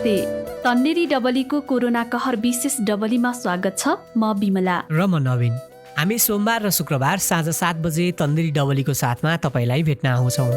नमस्ते। तन्नेरी डबलीको कोरोना कहर विशेष डबलीमा स्वागत छ। म बिमला र म नवीन। हामी सोमबार र शुक्रबार साँझ 7 बजे तन्नेरी डबलीको साथमा तपाईलाई भेट्न आउँछौँ।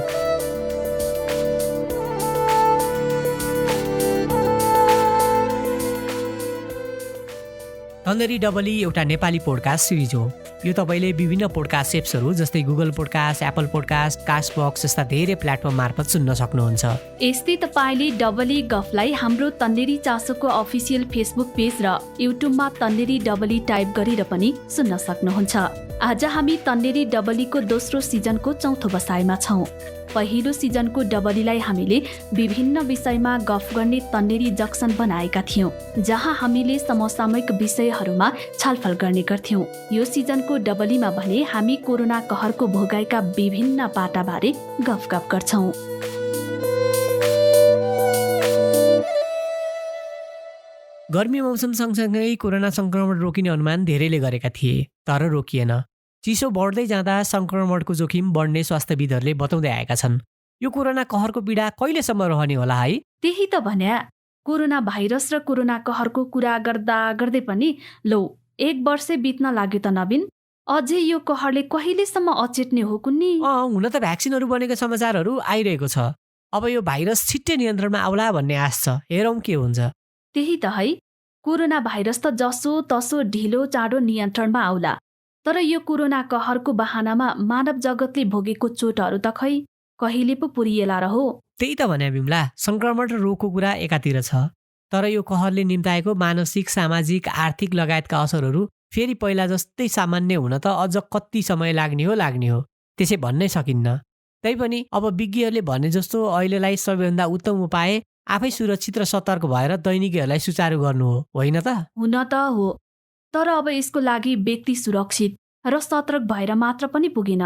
तन्नेरी डबली एउटा नेपाली पोडकास्ट सिरिज हो। यो तपाईले विभिन्न पोडकास्ट एप्सहरू जस्तै गुगल पोडकास्ट, एप्पल पोडकास्ट, कास्टबक्स जस्ता धेरै प्लेटफर्म मार्फत सुन्न सक्नुहुन्छ। यस्तै तपाईले डबली गफलाई हाम्रो तन्नेरी चासोको अफिसियल फेसबुक पेज र युट्युबमा तन्नेरी डबली टाइप गरेर पनि सुन्न सक्नुहुन्छ। आज हामी तन्नेरी डबलीको दोस्रो सिजनको चौथो बसाइमा छौँ। पहिलो सिजनको डबलीलाई हामीले विभिन्न विषयमा गफ गर्ने तन्नेरी जक्सन बनाएका थियौँ, जहाँ हामीले समसामयिक विषयहरूमा छलफल गर्ने गर्थ्यौँ। यो सिजनको डबलीमा भने हामी कोरोना कहरको भोगाइका विभिन्न पाटाबारे गफ गर्छौँ। गर्मी मौसम सँगसँगै कोरोना संक्रमण रोकिने अनुमान धेरैले गरेका थिए, तर रोकिएन। चिसो बढ्दै जाँदा संक्रमणको जोखिम बढ्ने स्वास्थ्यविदहरूले बताउँदै आएका छन्। यो कोरोना कहरको पीडा कहिलेसम्म रहने होला है? त्यही त भन्या, कोरोना भाइरस र कोरोना कहरको कुरा गर्दै पनि लो 1 वर्षै बित्न लाग्यो त नवीन। अझै यो कहरले कहिलेसम्म अचेट्ने हो कुन्नी? हुन त भ्याक्सिनहरू बनेको समाचारहरू आइरहेको छ। अब यो भाइरस छिट्टै नियन्त्रणमा आउला भन्ने आश छ। हेरौँ के हुन्छ। त्यही त है, कोरोना भाइरस त जसो तसो ढिलो चाँडो नियन्त्रणमा आउला, तर यो कोरोना कहरको बहानामा मानव जगतले भोगेको चोटहरू त खै कहिले पो पुरिएला र हो। त्यही त भने बिमला, संक्रमण र रोगको कुरा एकातिर छ, तर यो कहरले निम्ताएको मानसिक, सामाजिक, आर्थिक लगायतका असरहरू फेरि पहिला जस्तै सामान्य हुन त अझ कति समय लाग्ने हो त्यसै भन्नै सकिन्न। तैपनि अब विज्ञहरूले भने जस्तो अहिलेलाई सबैभन्दा उत्तम उपाय आफै सुरक्षित र सतर्क भएर दैनिकीहरूलाई सुचारू गर्नु हो, होइन त? हुन त हो, तर अब यसको लागि व्यक्ति सुरक्षित र सतर्क भएर मात्र पनि पुगेन,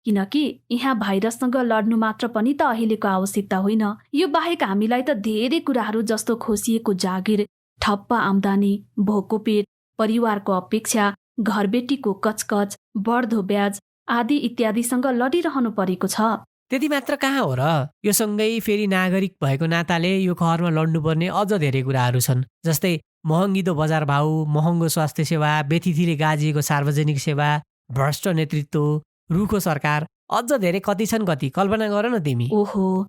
किनकि यहाँ भाइरससँग लड्नु मात्र पनि त अहिलेको आवश्यकता होइन। यो बाहेक हामीलाई त धेरै कुराहरू जस्तो खोसिएको जागिर, ठप्प आम्दानी, भोको पेट, परिवारको अपेक्षा, घरबेटीको कचकच, बढ्दो ब्याज आदि इत्यादिसँग लडिरहनु परेको छ। त्यति मात्र कहाँ हो र? यो सँगै फेरि नागरिक भएको नाताले यो कहरमा लड्नुपर्ने अझ धेरै कुराहरू छन्, जस्तै महँगिदो बजार भाउ, महँगो स्वास्थ्य सेवा, व्यतिथिले गाजिएको सार्वजनिक सेवा, भ्रष्ट नेतृत्व, रुखो सरकार, अझ धेरै कति छन् कति, कल्पना गर न तिमी। ओहो,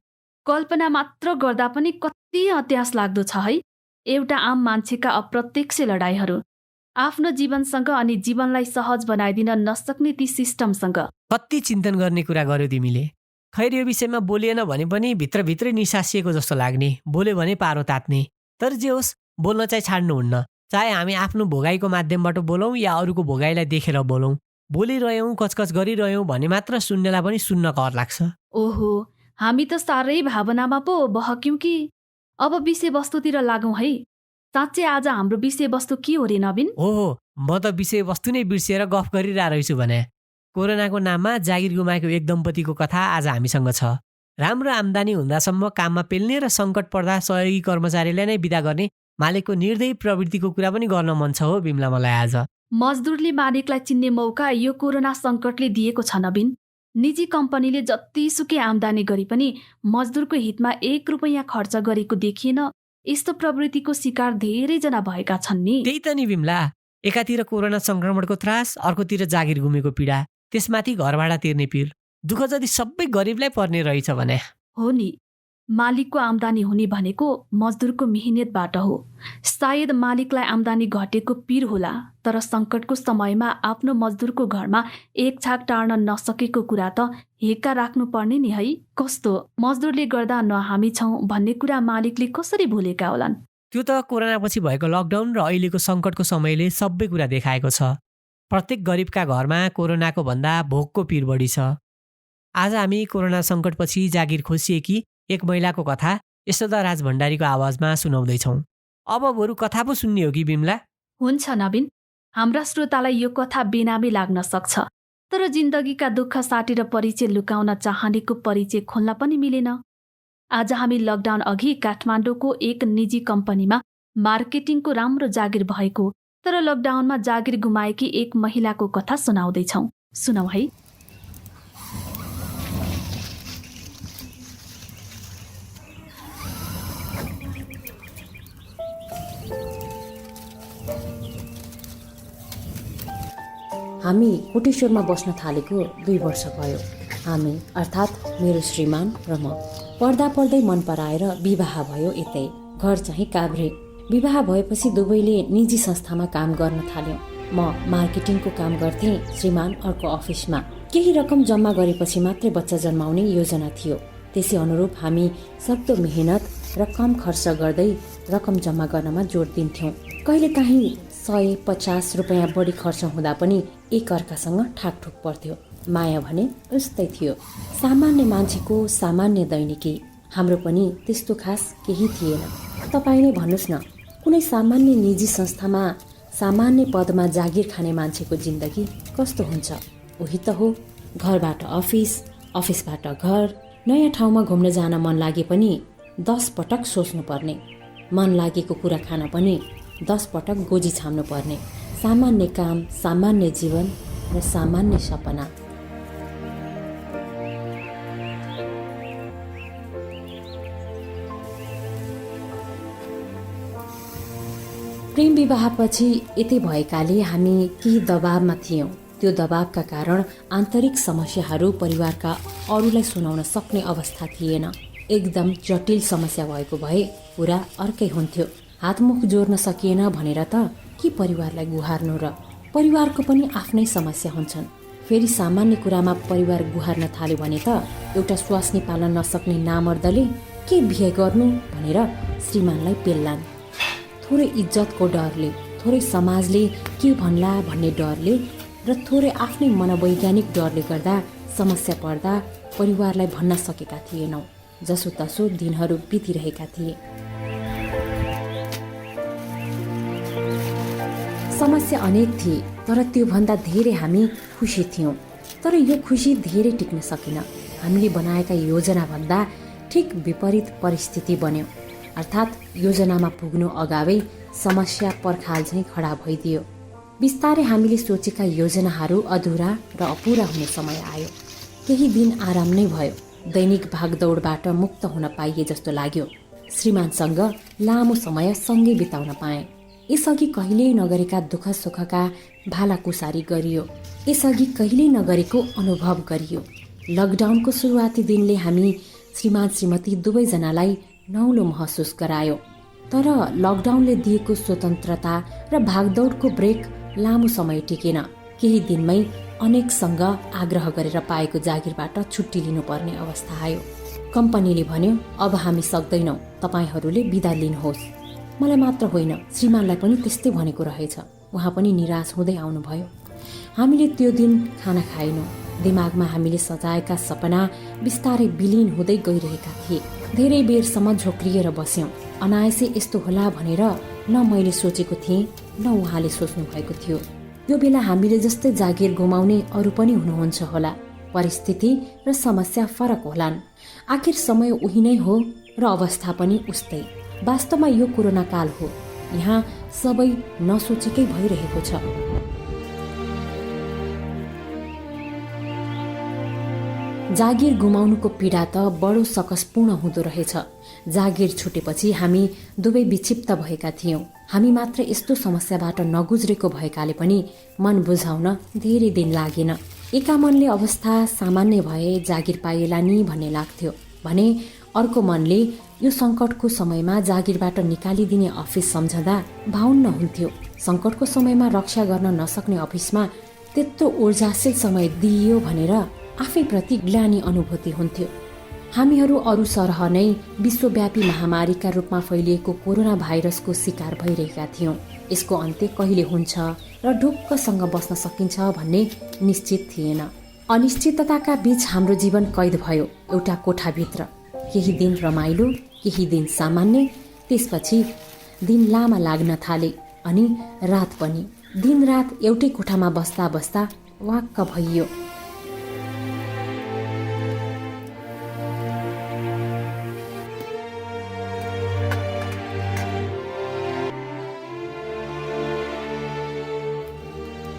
कल्पना मात्र गर्दा पनि कति अत्यास लाग्दो छ है। एउटा आम मान्छेका अप्रत्यक्ष लडाइँहरू, आफ्नो जीवनसँग अनि जीवनलाई सहज बनाइदिन नसक्ने ती सिस्टमसँग। कति चिन्तन गर्ने कुरा गर्यो तिमीले। खैर, यो विषयमा बोलिएन भने पनि भित्रभित्रै निसासिएको जस्तो लाग्ने, बोल्यो भने पारो तात्ने। तर जे होस्, बोल्न चाहिँ छाड्नुहुन्न। चाहे हामी आफ्नो भोगाइको माध्यमबाट बोलौँ या अरूको भोगाइलाई देखेर बोलौँ, बोलिरह्यौँ, कचकच गरिरह्यौँ भने मात्र सुन्नेलाई पनि सुन्न कर लाग्छ। ओहो, हामी त साह्रै भावनामा पो बहक्यौँ कि। अब विषयवस्तुतिर लागौँ है। साँच्चै आज हाम्रो विषयवस्तु के हो रे नवीन? ओहो, म त विषयवस्तु नै बिर्सिएर गफ गरिरहेको रहेछु भने। कोरोनाको नाममा जागिर गुमाएको एक दम्पतिको कथा आज हामीसँग छ। राम्रो आम्दानी हुँदासम्म काममा पेल्ने र सङ्कट पर्दा सहयोगी कर्मचारीलाई नै बिदा गर्ने मालिकको निर्दयी प्रवृत्तिको कुरा पनि गर्न मन छ हो बिमला मलाई आज। मजदुरले मालिकलाई चिन्ने मौका यो कोरोना सङ्कटले दिएको छ नवीन। निजी कम्पनीले जतिसुकै आम्दानी गरी पनि मजदुरको हितमा 1 रुपैयाँ खर्च गरेको देखिएन। यस्तो प्रवृत्तिको शिकार धेरैजना भएका छन् नि। त्यही त नि बिमला, एकातिर कोरोना संक्रमणको त्रास, अर्कोतिर जागिर गुमेको पीडा, त्यसमाथि घर भाडा तिर्ने पिर, दुःख जति सबै गरिबलाई पर्ने रहेछ भने। हो नि, मालिकको आम्दानी हुने भनेको मजदुरको मेहनतबाट हो। सायद मालिकलाई आम्दानी घटेको पिर होला, तर सङ्कटको समयमा आफ्नो मजदुरको घरमा एक छाक टार्न नसकेको कुरा त हेक्का राख्नु पर्ने नि है। कस्तो मजदुरले गर्दा न हामी छौँ भन्ने कुरा मालिकले कसरी भुलेका होलान्? त्यो त कोरोनापछि भएको लकडाउन र अहिलेको सङ्कटको समयले सबै कुरा देखाएको छ। प्रत्येक गरिबका घरमा कोरोनाको भन्दा भोकको पिर बढी छ। आज हामी कोरोना सङ्कटपछि जागिर खोसिएकी एक महिलाको कथा यशोदा राज भण्डारीको आवाजमा सुनाउँदैछौँ। अब बरु कथा पो सुन्ने हो कि बिमला? हुन्छ नवीन, हाम्रा श्रोतालाई यो कथा बेनामी लाग्न सक्छ, तर जिन्दगीका दुःख साटेर परिचय लुकाउन चाहनेको परिचय खोल्न पनि मिलेन। आज हामी लकडाउन अघि काठमाडौँको एक निजी कम्पनीमा मार्केटिङको राम्रो जागिर भएको, तर लकडाउनमा जागिर गुमाएकी एक महिलाको कथा सुनाउँदैछौँ। सुनौ है। हामी कोटेश्वरमा बस्न थालेको 2 वर्ष भयो। हामी अर्थात् मेरो श्रीमान र म पढ्दा पढ्दै मन पराएर विवाह भयो यतै। घर चाहिँ काभ्रे। विवाह भएपछि दुवैले निजी संस्थामा काम गर्न थाल्यौं। म मार्केटिङको काम गर्थेँ, श्रीमान अर्को अफिसमा। केही रकम जम्मा गरेपछि मात्रै बच्चा जन्माउने योजना थियो। त्यसै अनुरूप हामी सक्दो मेहनत र कम खर्च गर्दै रकम जम्मा गर्नमा जोड दिन्थ्यौँ। कहिलेकाहीँ 100-50 रुपियाँ बढी खर्च हुँदा पनि एक अर्कासँग ठाकठुक पर्थ्यो। माया भने उस्तै थियो। सामान्य मान्छेको सामान्य दैनिकी। हाम्रो पनि त्यस्तो खास केही थिएन। तपाईँ नै भन्नुहोस् न, कुनै सामान्य निजी संस्थामा सामान्य पदमा जागिर खाने मान्छेको जिन्दगी कस्तो हुन्छ? उही त हो, घरबाट अफिस, अफिसबाट घर, नयाँ ठाउँमा घुम्न जान मन लागे पनि 10 पटक सोच्नु पर्ने, मन लागेको कुरा खान पनि 10 पटक गोजी छाम्नु पर्ने। सामान्य काम, सामान्य जीवन र सामान्य सपना। प्रेम विवाहपछि यतै भएकाले हामी केही दबावमा थियौँ। त्यो दबावका कारण आन्तरिक समस्याहरू परिवारका अरूलाई सुनाउन सक्ने अवस्था थिएन। एकदम जटिल समस्या भएको भए कुरा अर्कै हुन्थ्यो। हातमुख जोड्न सकिएन भनेर त के परिवारलाई गुहार्नु र? परिवारको पनि आफ्नै समस्या हुन्छन्। फेरि सामान्य कुरामा परिवार गुहार्न थाल्यो भने त एउटा स्वास्नी पाल्न नसक्ने नामर्दले के बिहे गर्नु भनेर श्रीमानलाई पेल्लान्। थोरै इज्जतको डरले, थोरै समाजले के भन्ला भन्ने डरले र थोरै आफ्नै मनोवैज्ञानिक डरले गर्दा समस्या पर्दा परिवारलाई भन्न सकेका थिएनौँ। जसोतसो दिनहरू बितिरहेका थिए। समस्या अनेक थिए, तर त्योभन्दा धेरै हामी खुसी थियौँ। तर यो खुसी धेरै टिक्न सकेन। हामीले बनाएका योजनाभन्दा ठिक विपरीत परिस्थिति बन्यो। अर्थात् योजनामा पुग्नु अगावै समस्या पर्खाल झैँ खडा भइदियो। बिस्तारै हामीले सोचेका योजनाहरू अधुरा र अपुरा हुने समय आयो। केही दिन आराम नै भयो। दैनिक भागदौडबाट मुक्त हुन पाइए जस्तो लाग्यो। श्रीमानसँग लामो समय सँगै बिताउन पाएँ। यसअघि कहिल्यै नगरेका दुःख सुखका भालाकुसारी गरियो। यसअघि कहिल्यै नगरेको अनुभव गरियो। लकडाउनको सुरुवाती दिनले हामी श्रीमान श्रीमती दुवैजनालाई नौलो महसुस गरायो। तर लकडाउनले दिएको स्वतन्त्रता र भागदौडको ब्रेक लामो समय टिकेन। केही दिनमै अनेकसँग आग्रह गरेर पाएको जागिरबाट छुट्टी लिनुपर्ने अवस्था आयो। कम्पनीले भन्यो, अब हामी सक्दैनौँ, तपाईँहरूले बिदा लिनुहोस्। मलाई मात्र होइन, श्रीमानलाई पनि त्यस्तै भनेको रहेछ। उहाँ पनि निराश हुँदै आउनुभयो। हामीले त्यो दिन खाना खाएनौँ। दिमागमा हामीले सजाएका सपना बिस्तारै विलीन हुँदै गइरहेका थिए। धेरै बेरसम्म झोक्रिएर बस्यौँ। अनायासै यस्तो होला भनेर न मैले सोचेको थिएँ, न उहाँले सोच्नु भएको थियो। यो बेला हामीले जस्तै जागिर गुमाउने अरू पनि हुनुहुन्छ होला। परिस्थिति र समस्या फरक होलान्। आखिर समय उही नै हो र अवस्था पनि उस्तै। वास्तवमा यो कोरोना काल हो। यहाँ सबै नसोचेकै भइरहेको छ। जागिर गुमाउनुको पीडा त बडो सकसपूर्ण हुँदो रहेछ। जागिर छुटेपछि हामी दुवै विक्षिप्त भएका थियौँ। हामी मात्र यस्तो समस्याबाट नगुज्रेको भएकाले पनि मन बुझाउन धेरै दिन लागेन। एका मनले अवस्था सामान्य भए जागिर पाइएला नि भन्ने लाग्थ्यो भने अर्को मनले यो सङ्कटको समयमा जागिरबाट निकालिदिने अफिस सम्झँदा भाउन्न हुन्थ्यो। सङ्कटको समयमा रक्षा गर्न नसक्ने अफिसमा त्यत्रो ऊर्जाशील समय दिइयो भनेर आफैप्रति ग्लानि अनुभूति हुन्थ्यो। हामीहरू अरू सरह नै विश्वव्यापी महामारीका रूपमा फैलिएको कोरोना भाइरसको शिकार भइरहेका थियौँ। यसको अन्त्य कहिले हुन्छ र ढुक्कसँग बस्न सकिन्छ भन्ने निश्चित थिएन। अनिश्चितताका बीच हाम्रो जीवन कैद भयो एउटा कोठाभित्र। केही दिन रमाइलो, केही दिन सामान्य, त्यसपछि दिन लामा लाग्न थाले अनि रात पनि। दिन रात एउटै कोठामा बस्दा बस्दा वाक्क भइयो।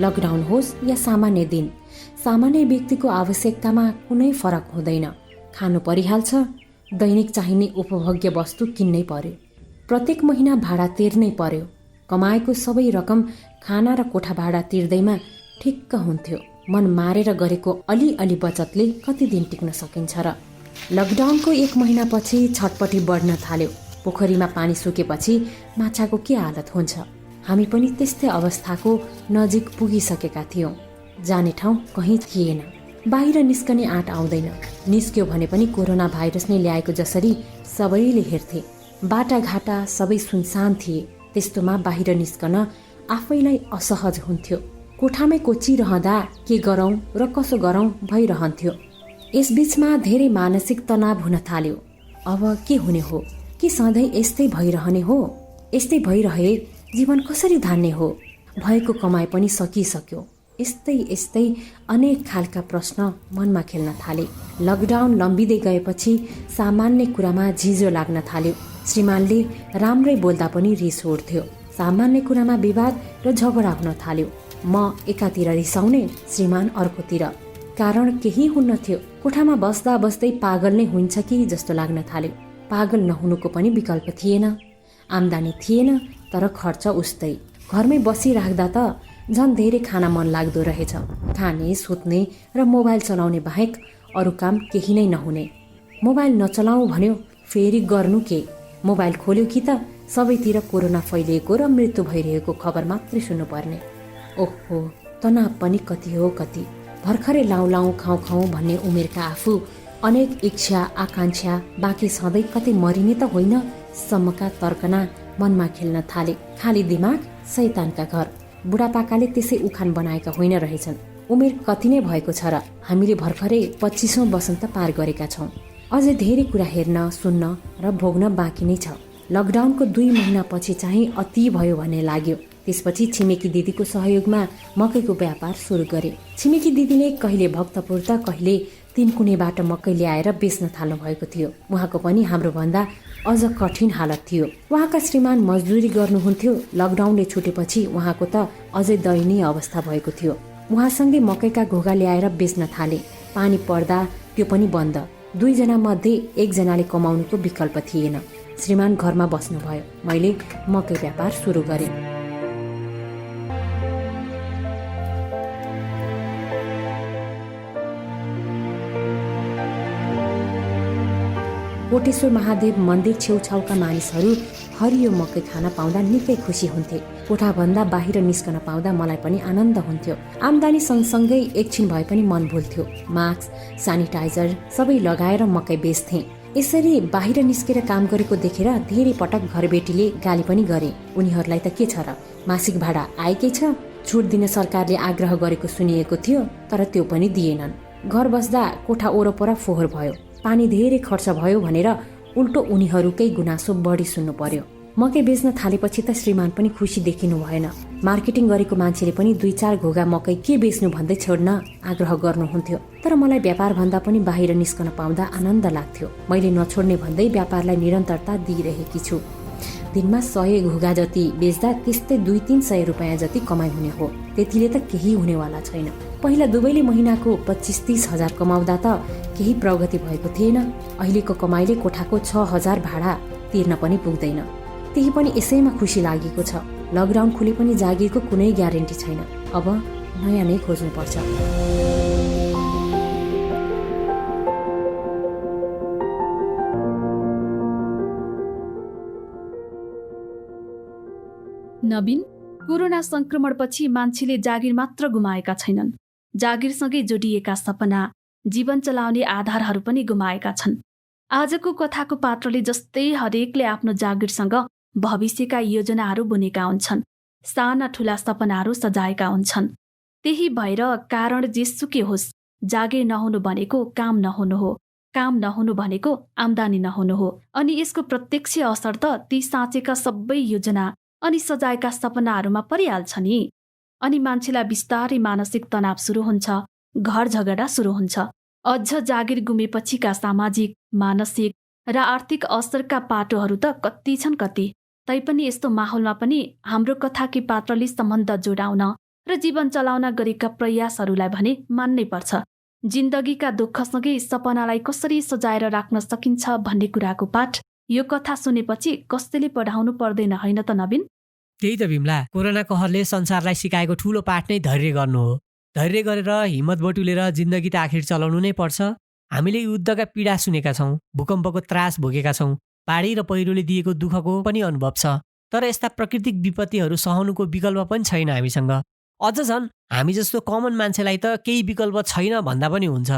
लकडाउन होस् या सामान्य दिन, सामान्य व्यक्तिको आवश्यकतामा कुनै फरक हुँदैन। खानु परिहाल्छ, दैनिक चाहिने उपभोग्य वस्तु किन्नै पर्यो, प्रत्येक महिना भाडा तिर्नै पर्यो। कमाएको सबै रकम खाना र कोठा भाडा तिर्दैमा ठिक्क हुन्थ्यो। मन मारेर गरेको अलिअलि बचतले कति दिन टिक्न सकिन्छ र। लकडाउनको 1 महिनापछि छटपटी बढ्न थाल्यो। पोखरीमा पानी सुकेपछि माछाको के हालत हुन्छ। हामी पनि त्यस्तै अवस्थाको नजिक पुगिसकेका थियौँ। जाने ठाउँ कहीँ थिएन। बाहिर निस्कने आँट आउँदैन। निस्क्यो भने पनि कोरोना भाइरस नै ल्याएको जसरी सबैले हेर्थे। बाटाघाटा सबै सुनसान थिए। त्यस्तोमा बाहिर निस्कन आफैलाई असहज हुन्थ्यो। कोठामै कोचिरहँदा के गरौँ र कसो गरौँ भइरहन्थ्यो। यसबीचमा धेरै मानसिक तनाव हुन थाल्यो। अब के हुने हो? के सधैँ यस्तै भइरहने हो? यस्तै भइरहे जीवन कसरी धान्ने हो? भएको कमाइ पनि सकिसक्यो। यस्तै अनेक खालका प्रश्न मनमा खेल्न थाले। लकडाउन लम्बिँदै गएपछि सामान्य कुरामा झिझो लाग्न थाल्यो। श्रीमानले राम्रै बोल्दा पनि रिस उठ्थ्यो। सामान्य कुरामा विवाद र झगडा हुन थाल्यो। म एकातिर रिसाउने, श्रीमान अर्कोतिर। कारण केही हुन्न थियो। कोठामा बस्दा बस्दै पागल नै हुन्छ कि जस्तो लाग्न थाल्यो। पागल नहुनुको पनि विकल्प थिएन। आम्दानी थिएन तर खर्च उस्तै। घरमै बसिराख्दा त झन् धेरै खान मन लाग्दो रहेछ। खाने, सुत्ने र मोबाइल चलाउने बाहेक अरू काम केही नै नहुने। मोबाइल नचलाऊ भन्यो फेरि गर्नु के? मोबाइल खोल्यो कि त सबैतिर कोरोना फैलिएको र मृत्यु भइरहेको खबर मात्रै सुन्नुपर्ने। ओहो, तनाव पनि कति हो कति। भर्खरै लाउँ खाउँ खाउँ भन्ने उमेरका आफू अनेक इच्छा आकांक्षा बाँकी सधैँ कतै मरिने त होइन सम्मका तर्कना मनमा खेल्न थाले। खाली दिमाग शैतानका घर। बुढापाकाले त्यसै उखान बनाएका होइन रहेछन्। उमेर कति नै भएको छ र? हामीले भर्खरै 25औं वसन्त पार गरेका छौँ। अझै धेरै कुरा हेर्न, सुन्न र भोग्न बाँकी नै छ। लकडाउनको 2 महिनापछि चाहिँ अति भयो भन्ने लाग्यो। त्यसपछि छिमेकी दिदीको सहयोगमा मकैको व्यापार सुरु गरे। छिमेकी दिदीले कहिले भक्तपुर त कहिले तिनकुनेबाट मकै ल्याएर बेच्न थाल्नु भएको थियो। उहाँको पनि हाम्रो भन्दा अझ कठिन हालत थियो। उहाँका श्रीमान मजदुरी गर्नुहुन्थ्यो। लकडाउनले छुटेपछि उहाँको त अझै दयनीय अवस्था भएको थियो। उहाँसँगै मकैका घोगा ल्याएर बेच्न थाले। पानी पर्दा त्यो पनि बन्द। 2 जना मध्ये 1 जनाले कमाउनुको विकल्प थिएन। श्रीमान घरमा बस्नुभयो। मैले मकै व्यापार सुरु गरेँ। कोटेश्वर महादेव मन्दिर छेउछाउका मानिसहरू हरियो मकै खान पाउँदा निकै खुसी हुन्थे। कोठाभन्दा बाहिर निस्कन पाउँदा मलाई पनि आनन्द हुन्थ्यो। आम्दानी सँगसँगै एकछिन भए पनि मन भुल्थ्यो। मास्क, सेनिटाइजर सबै लगाएर मकै बेच्थे। यसरी बाहिर निस्केर काम गरेको देखेर धेरै पटक घरबेटीले गाली पनि गरे। उनीहरूलाई त के छ र? मासिक भाडा आएकै छ। छुट दिन सरकारले आग्रह गरेको सुनिएको थियो तर त्यो पनि दिएनन्। घर बस्दा कोठा ओरपर फोहोर भयो। पानी धेरै खर्च भयो भनेर उल्टो उनीहरूकै गुनासो बढी सुन्नु पर्यो। मकै बेच्न थालेपछि त श्रीमान पनि खुसी देखिनु भएन। मार्केटिङ गरेको मान्छेले पनि 2-4 घोगा मकै के बेच्नु भन्दै छोड्न आग्रह गर्नुहुन्थ्यो। तर मलाई व्यापार भन्दा पनि बाहिर निस्कन पाउँदा आनन्द लाग्थ्यो। मैले नछोड्ने भन्दै व्यापारलाई निरन्तरता दिइरहेकी छु। दिनमा 100 घोगा जति बेच्दा त्यस्तै 200-300 रुपियाँ जति कमाइ हुने हो। त्यतिले त केही हुनेवाला छैन। पहिला दुवैले महिनाको 25-30 हजार कमाउँदा त केही प्रगति भएको थिएन। अहिलेको कमाइले कोठाको 6,000 भाडा तिर्न पनि पुग्दैन। त्यही पनि यसैमा खुसी लागेको छ। लकडाउन खुले पनि जागिरको कुनै ग्यारेन्टी छैन। अब नयाँ नै खोज्नुपर्छ। नवीन, कोरोना संक्रमणपछि मान्छेले जागिर मात्र गुमाएका छैनन्। जागिरसँगै जोडिएका सपना, जीवन चलाउने आधारहरू पनि गुमाएका छन्। आजको कथाको पात्रले जस्तै हरेकले आफ्नो जागिरसँग भविष्यका योजनाहरू बुनेका हुन्छन्। साना ठुला सपनाहरू सजाएका हुन्छन्। त्यही भएर कारण जेसुकै होस्, जागिर नहुनु भनेको काम नहुनु हो। काम नहुनु भनेको आम्दानी नहुनु हो। अनि यसको प्रत्यक्ष असर त ती साँचेका सबै योजना अनि सजाएका सपनाहरूमा परिहाल्छ नि। अनि मान्छेलाई बिस्तारै मानसिक तनाव सुरु हुन्छ, घर झगडा सुरु हुन्छ। अझ जागिर गुमेपछिका सामाजिक, मानसिक र आर्थिक असरका पाटोहरू त कति छन् कति। तैपनि यस्तो माहौलमा पनि हाम्रो कथाकी पात्रले सम्बन्ध जोडाउन र जीवन चलाउन गरेका प्रयासहरूलाई भने मान्नै पर्छ। जिन्दगीका दुःखसँगै सपनालाई कसरी सजाएर राख्न सकिन्छ भन्ने कुराको पाठ यो कथा सुनेपछि कसैले पढाउनु पर्दैन होइन त नवीन? त्यही त बिमला, कोरोना कहरले संसारलाई सिकाएको ठूलो पाठ नै धैर्य गर्नु हो। धैर्य गरेर हिम्मत बटुलेर जिन्दगी त आखिर चलाउनु नै पर्छ। हामीले युद्धका पीडा सुनेका छौँ, भूकम्पको त्रास भोगेका छौँ, बाढी र पहिरोले दिएको दुःखको पनि अनुभव छ। तर यस्ता प्राकृतिक विपत्तिहरू सहनुको विकल्प पनि छैन हामीसँग। अझ झन् हामी जस्तो कमन मान्छेलाई त केही विकल्प छैन भन्दा पनि हुन्छ।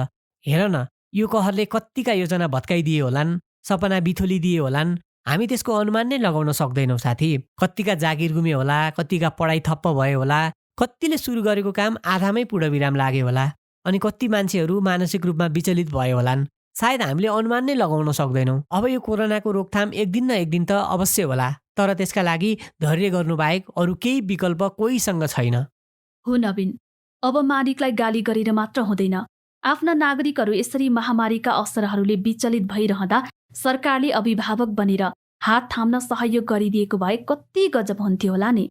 हेर न, यो कहरले कत्तिका योजना भत्काइदिए होलान्, सपना बिथोलिदिए होलान्, हामी त्यसको अनुमान नै लगाउन सक्दैनौँ साथी। कत्तिका जागिर गुमे होला, कत्तिका पढाइ ठप्प भयो होला, कत्तिले सुरु गरेको काम आधामै पूर्णविराम लाग्यो होला, अनि कति मान्छेहरू मानसिक रूपमा विचलित भयो होलान्। सायद हामीले अनुमान नै लगाउन सक्दैनौँ। अब यो कोरोनाको रोकथाम एक दिन न एक दिन त अवश्य होला, तर त्यसका लागि धैर्य गर्नुबाहेक अरू केही विकल्प कोहीसँग छैन। हो नवीन, अब मालिकलाई गाली गरेर मात्र हुँदैन। आफ्ना नागरिकहरू यसरी महामारीका असरहरूले विचलित भइरहँदा सरकारले अभिभावक बनेर हात थाम्न सहयोग गरिदिएको भए कति गजब हुन्थ्यो होला नि।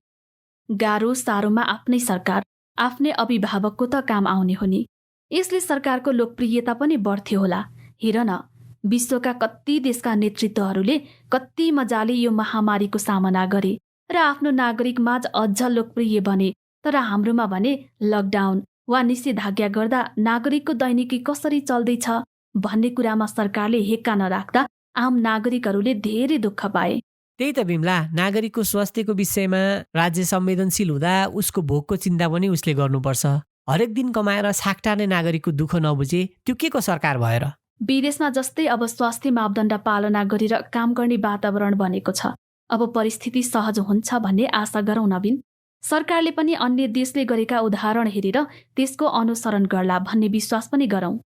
गाह्रो साह्रोमा आफ्नै सरकार, आफ्नै अभिभावकको त काम आउने हो नि। यसले सरकारको लोकप्रियता पनि बढ्थ्यो होला। हेर न, विश्वका कति देशका नेतृत्वहरूले कति मजाले यो महामारीको सामना गरे र आफ्नो नागरिकमाझ अझ लोकप्रिय बने। तर हाम्रोमा भने लकडाउन वा निषेधाज्ञा गर्दा नागरिकको दैनिकी कसरी चल्दैछ भन्ने कुरामा सरकारले हेक्का नराख्दा आम नागरिकहरूले धेरै दुःख पाए। त्यही त बिमला, नागरिकको स्वास्थ्यको विषयमा राज्य संवेदनशील हुँदा उसको भोगको चिन्ता पनि उसले गर्नुपर्छ। हरेक दिन कमाएर साकटार्ने नागरिकको दुःख नबुझे त्यो के को सरकार भएर? विदेशमा जस्तै अब स्वास्थ्य मापदण्ड पालना गरेर काम गर्ने वातावरण बनेको छ। अब परिस्थिति सहज हुन्छ भन्ने आशा गरौँ नवीन। सरकारले पनि अन्य देशले गरेका उदाहरण हेरेर त्यसको अनुसरण गर्ला भन्ने विश्वास पनि गरौँ।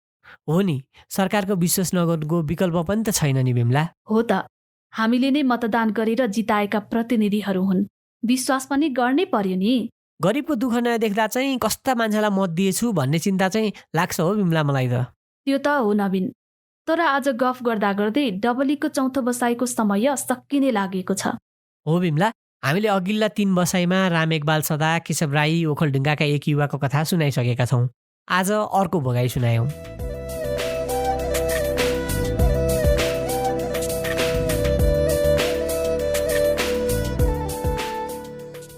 हो नि, सरकारको विश्वास नगर्नुको विकल्प पनि त छैन नि बिमला। हो त, हामीले नै मतदान गरेर जिताएका प्रतिनिधिहरू हुन्, विश्वास पनि गर्नै पर्यो नि। गरिबको दुःख नदेख्दा चाहिँ कस्ता मान्छेलाई मत दिएछु भन्ने चिन्ता चाहिँ लाग्छ हो बिमला मलाई त। त्यो त हो नवीन, तर आज गफ गर्दा गर्दै डबलीको चौथो बसाइको समय सकिने लागेको छ। हो बिमला, हामीले अघिल्ला 3 बसाइमा राम एकबाल सदा, केशव राई, ओखलढुङ्गाका एक युवाको कथा सुनाइसकेका छौँ। आज अर्को भोगाई सुनायौँ।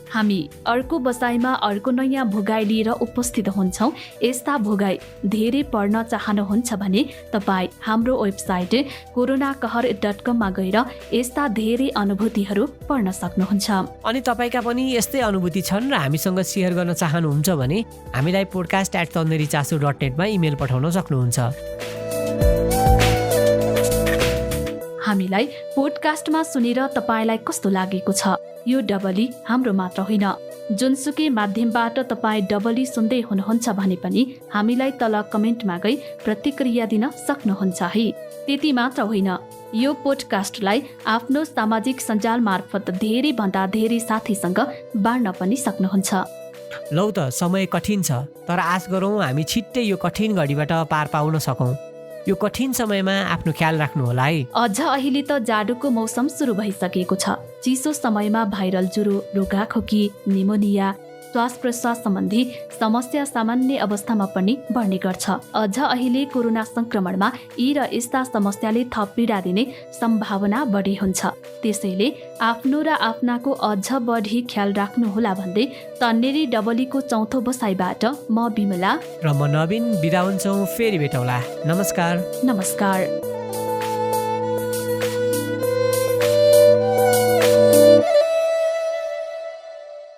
हामी अर्को बसाइमा अर्को नयाँ भोगाई लिएर उपस्थित हुन्छौँ। यस्ता भोगाई धेरै पढ्न चाहनुहुन्छ भने तपाईँ हाम्रो वेबसाइट coronakahar.com मा गएर यस्ता धेरै अनुभूतिहरू पढ्न सक्नुहुन्छ। अनि तपाईँका पनि यस्तै अनुभूति छन् र हामीसँग सेयर गर्न चाहनुहुन्छ भने हामीलाई podcast@tanderichaso.net मा इमेल पठाउन सक्नुहुन्छ। हामीलाई पोडकास्टमा सुनेर तपाईँलाई कस्तो लागेको छ? यो डबली हाम्रो मात्र होइन, जुनसुकै माध्यमबाट तपाईँ डबली सुन्दै हुनुहुन्छ भने पनि हामीलाई तल कमेन्टमा गई प्रतिक्रिया दिन सक्नुहुन्छ है। त्यति मात्र होइन, यो पोडकास्टलाई आफ्नो सामाजिक सञ्जाल मार्फत धेरैभन्दा धेरै साथीसँग बाँड्न पनि सक्नुहुन्छ। लौ त, समय कठिन छ, तर आश गरौँ हामी छिट्टै यो कठिन घडीबाट पार पाउन सकौँ। यो कठिन समयमा आफ्नो ख्याल राख्नु होला है। अझ अहिले त जाडोको मौसम सुरु भइसकेको छ। चिसो समयमा भाइरल ज्वरो, रुघाखोकी, निमोनिया, श्वास प्रश्वास सम्बन्धी समस्या सामान्य अवस्थामा पनि बढ्ने गर्छ। अझ अहिले कोरोना संक्रमणमा यी र यस्ता समस्याले थप पीडा दिने सम्भावना बढी हुन्छ। त्यसैले आफ्नो र आफ्नाको अझ बढी ख्याल राख्नुहोला भन्दै तन्नेरी डबलीको चौथो बसाइबाट म बिमला र म नवीन बिदा हुन्छौँ। फेरि भेटौँला। नमस्कार। नमस्कार।